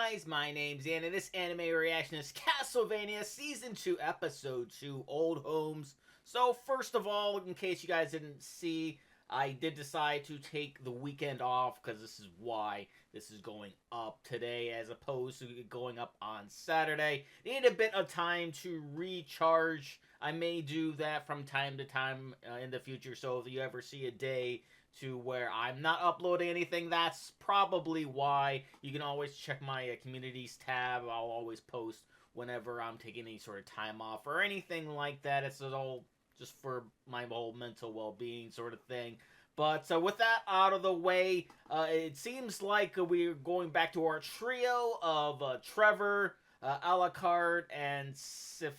guys? My name's Ian, and this anime reaction is Castlevania Season 2, Episode 2, Old Homes. So, first of all, in case you guys didn't see, I did decide to take the weekend off, because this is why this is going up today, as opposed to going up on Saturday. Need a bit of time to recharge. I may do that from time to time in the future, so if you ever see a day to where I'm not uploading anything, that's probably why. You can always check my communities tab. I'll always post whenever I'm taking any sort of time off or anything like that. It's all just for my whole mental well-being sort of thing. But with that out of the way, it seems like we're going back to our trio of Trevor, Alucard, and Sypha?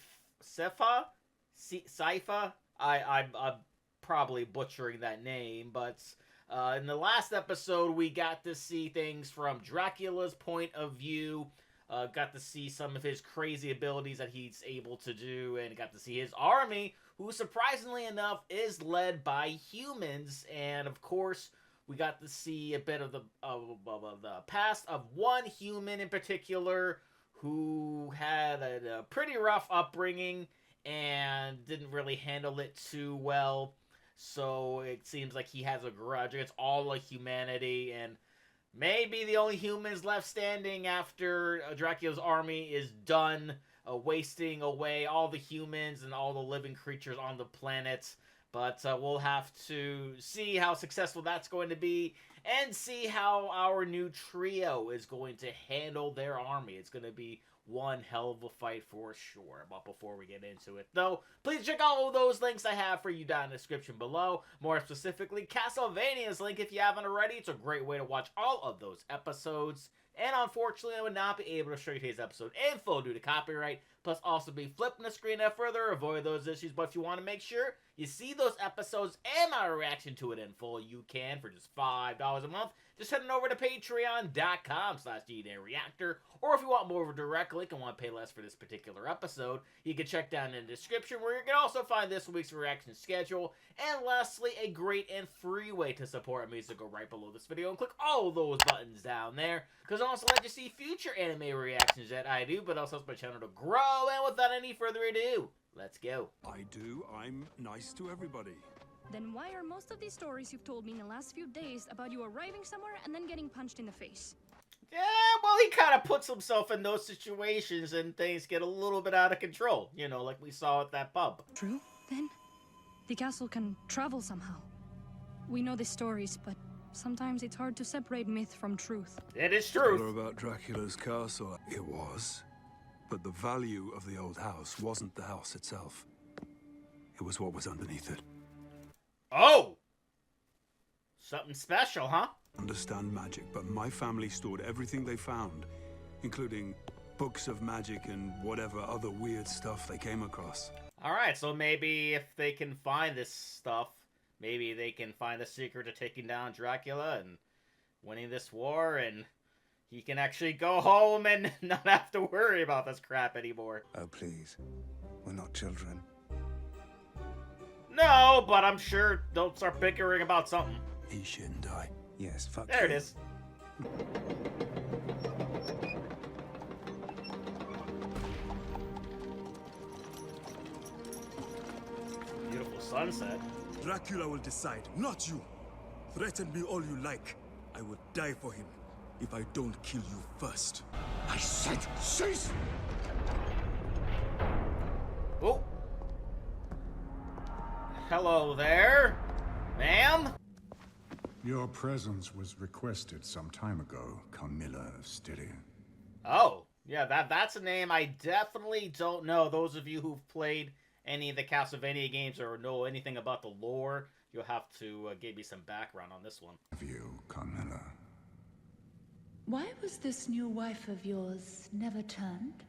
I'm probably butchering that name, but in the last episode, we got to see things from Dracula's point of view, got to see some of his crazy abilities that he's able to do, and got to see his army, who surprisingly enough is led by humans. And of course, we got to see a bit of the past of one human in particular who had a pretty rough upbringing and didn't really handle it too well. So it seems like he has a grudge against all of humanity, and maybe the only humans left standing after Dracula's army is done wasting away all the humans and all the living creatures on the planet. But we'll have to see how successful that's going to be, and see how our new trio is going to handle their army. It's going to be one hell of a fight for sure. But before we get into it, though, please check out all those links I have for you down in the description below. More specifically, Castlevania's link if you haven't already. It's a great way to watch all of those episodes. And unfortunately, I would not be able to show you today's episode in full due to copyright. Plus, also be flipping the screen up further, avoid those issues. But if you want to make sure you see those episodes and my reaction to it in full, you can for just $5 a month. Just heading over to patreon.com/Reactor. Or if you want more of a direct link and want to pay less for this particular episode, you can check down in the description, where you can also find this week's reaction schedule. And lastly, a great and free way to support me is to go right below this video and click all those buttons down there, because it also lets you see future anime reactions that I do, but also helps my channel to grow. And without any further ado, let's go. I'm nice to everybody. Then why are most of these stories you've told me in the last few days about you arriving somewhere and then getting punched in the face? Yeah, well, he kind of puts himself in those situations and things get a little bit out of control. You know, like we saw at that pub. True, then? The castle can travel somehow. We know the stories, but sometimes it's hard to separate myth from truth. It is truth. What about Dracula's castle? It was. But the value of the old house wasn't the house itself. It was what was underneath it. Oh! Something special, huh? Understand magic, but my family stored everything they found, including books of magic and whatever other weird stuff they came across. Alright, so maybe if they can find this stuff, maybe they can find the secret to taking down Dracula and winning this war, and he can actually go home and not have to worry about this crap anymore. Oh, please. We're not children. No, but I'm sure they'll start bickering about something. He shouldn't die. Yes, fuck There you. it is. Beautiful sunset. Dracula will decide, not you. Threaten me all you like. I will die for him if I don't kill you first. I said cease! Oh. Hello there, ma'am. Your presence was requested some time ago, Carmilla of Styria. Oh, yeah, that's a name I definitely don't know. Those of you who've played any of the Castlevania games or know anything about the lore, you'll have to give me some background on this one. Have you, Carmilla? Why was this new wife of yours never turned?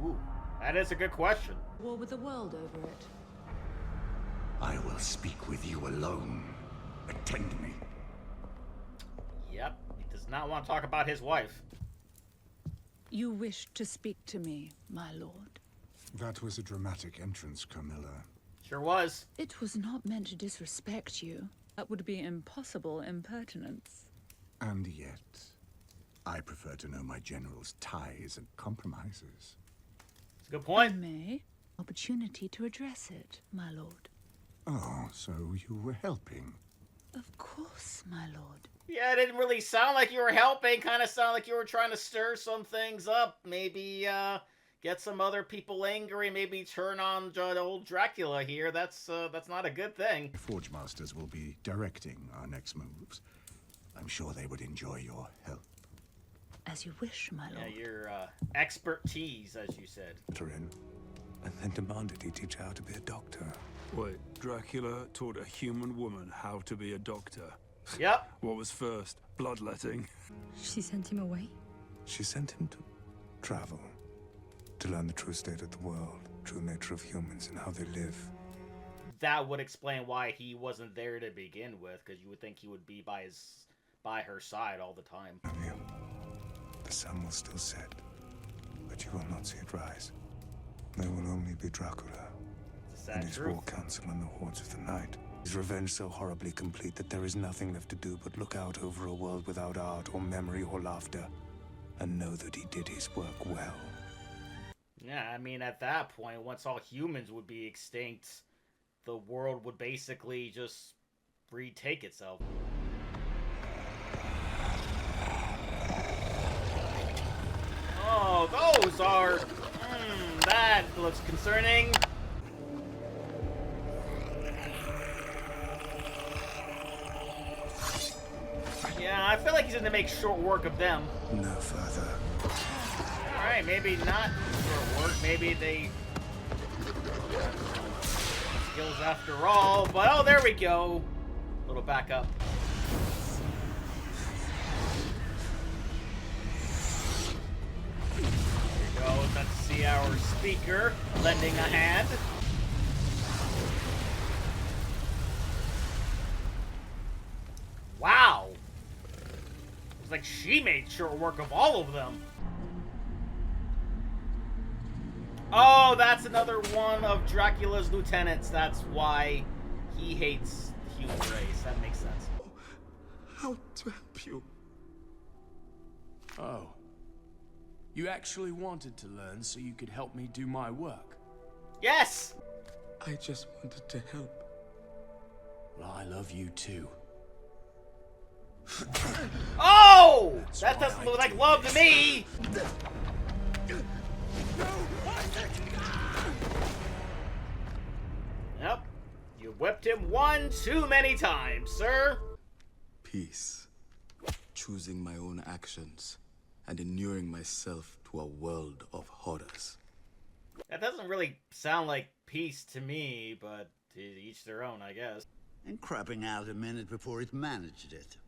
Ooh, that is a good question. War with the world over it. I will speak with you alone. Attend me. Yep, he does not want to talk about his wife. You wish to speak to me, my lord. That was a dramatic entrance, Carmilla. Sure was. It was not meant to disrespect you. That would be impossible impertinence. And yet, I prefer to know my general's ties and compromises. It's a good point. May. Opportunity to address it, my lord. Oh, so you were helping. Of course, my lord. Yeah, it didn't really sound like you were helping. Kind of sounded like you were trying to stir some things up. Maybe get some other people angry. Maybe turn on old Dracula here. That's not a good thing. The Forge Masters will be directing our next moves. I'm sure they would enjoy your help. As you wish, my lord. Yeah, your expertise, as you said. In, and then demanded he teach her how to be a doctor. Wait, Dracula taught a human woman how to be a doctor. Yep. What was first? Bloodletting. She sent him away? She sent him to travel, to learn the true state of the world, true nature of humans and how they live. That would explain why he wasn't there to begin with, because you would think he would be by her side all the time. The sun will still set, but you will not see it rise. There will only be Dracula and his war council and the hordes of the night. His revenge so horribly complete that there is nothing left to do but look out over a world without art or memory or laughter, and know that he did his work well. Yeah, I mean, at that point, once all humans would be extinct, the world would basically just retake itself. Oh, those are... that looks concerning. Yeah, I feel like he's gonna make short work of them. No further. Alright, maybe not short work. Maybe they... skills after all. But, oh, there we go. A little backup. Go, let's see our speaker lending a hand. Wow! It's like she made short work of all of them. Oh, that's another one of Dracula's lieutenants. That's why he hates the human race. That makes sense. How to help you? Oh. You actually wanted to learn so you could help me do my work? Yes! I just wanted to help. Well, I love you too. Oh! That doesn't look like love to me! Yep. You whipped him one too many times, sir. Peace. Choosing my own actions and inuring myself to a world of horrors. That doesn't really sound like peace to me, but to each their own, I guess. And crapping out a minute before it managed it.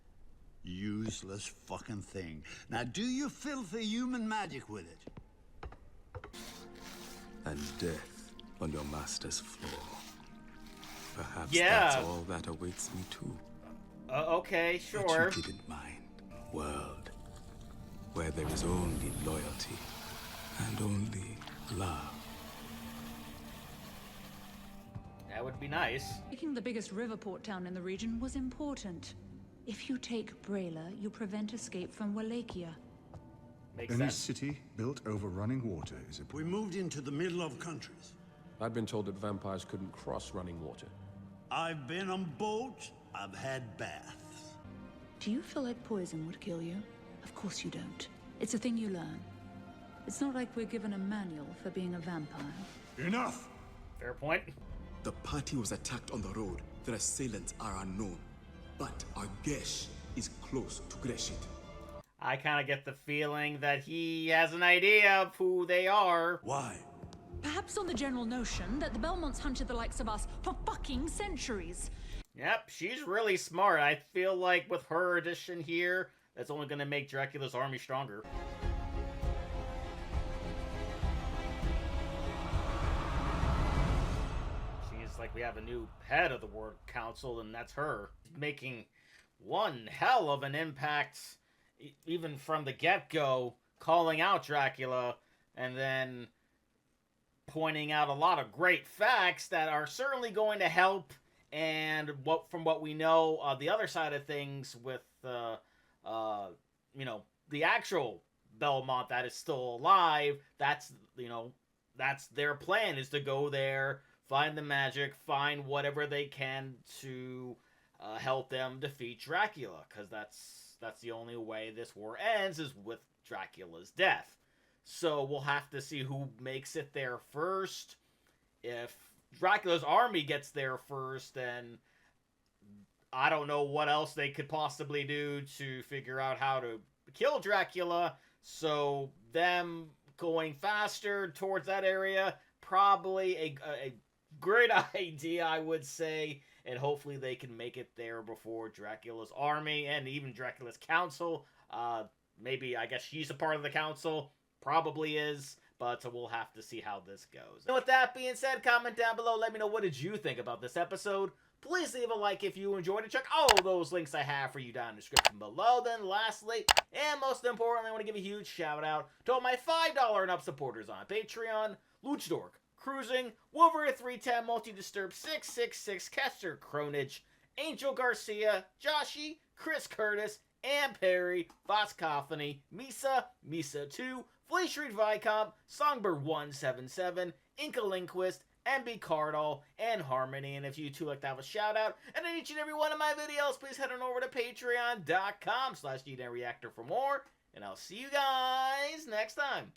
Useless fucking thing. Now do your filthy human magic with it. And death on your master's floor. Perhaps Yeah. that's all that awaits me too. Okay, sure. But you didn't mind. World where there is only loyalty and only love. That would be nice. Taking the biggest river port town in the region was important. If you take Brayla, you prevent escape from Wallachia. Makes Any sense. city built over running water is a... We moved into the middle of countries. I've been told that vampires couldn't cross running water. I've been on boats, I've had baths. Do you feel like poison would kill you? Of course you don't. It's a thing you learn. It's not like we're given a manual for being a vampire. Enough! Fair point. The party was attacked on the road. Their assailants are unknown. But our Gesh is close to Greshit. I kind of get the feeling that he has an idea of who they are. Why? Perhaps on the general notion that the Belmonts hunted the likes of us for fucking centuries. Yep, she's really smart. I feel like with her addition here, that's only going to make Dracula's army stronger. Seems like we have a new head of the Ward Council, and that's her. Making one hell of an impact, even from the get-go, calling out Dracula, and then pointing out a lot of great facts that are certainly going to help. And from what we know, the other side of things with, the actual Belmont that is still alive, that's their plan, is to go there, find the magic, find whatever they can to help them defeat Dracula, because that's the only way this war ends, is with Dracula's death. So we'll have to see who makes it there first. If Dracula's army gets there first, then I don't know what else they could possibly do to figure out how to kill Dracula. So them going faster towards that area, probably a great idea, I would say. And hopefully they can make it there before Dracula's army and even Dracula's council. Maybe, I guess she's a part of the council. Probably is. But we'll have to see how this goes. And with that being said, comment down below. Let me know, what did you think about this episode? Please leave a like if you enjoyed it. Check all those links I have for you down in the description below. Then lastly, and most importantly, I want to give a huge shout out to all my $5 and up supporters on Patreon. Luchador, Cruising, Wolverine 310, Multi-Disturb 666, Kester Kronich, Angel Garcia, Joshi, Chris Curtis, Ann Perry, Voskophony, Misa, Misa2, Flea Street Vicomp, Songbird 177, Inca Linquist, MB Cardall, and Harmony. And if you too like to have a shout out and in each and every one of my videos, please head on over to patreon.com/Reactor for more. And I'll see you guys next time.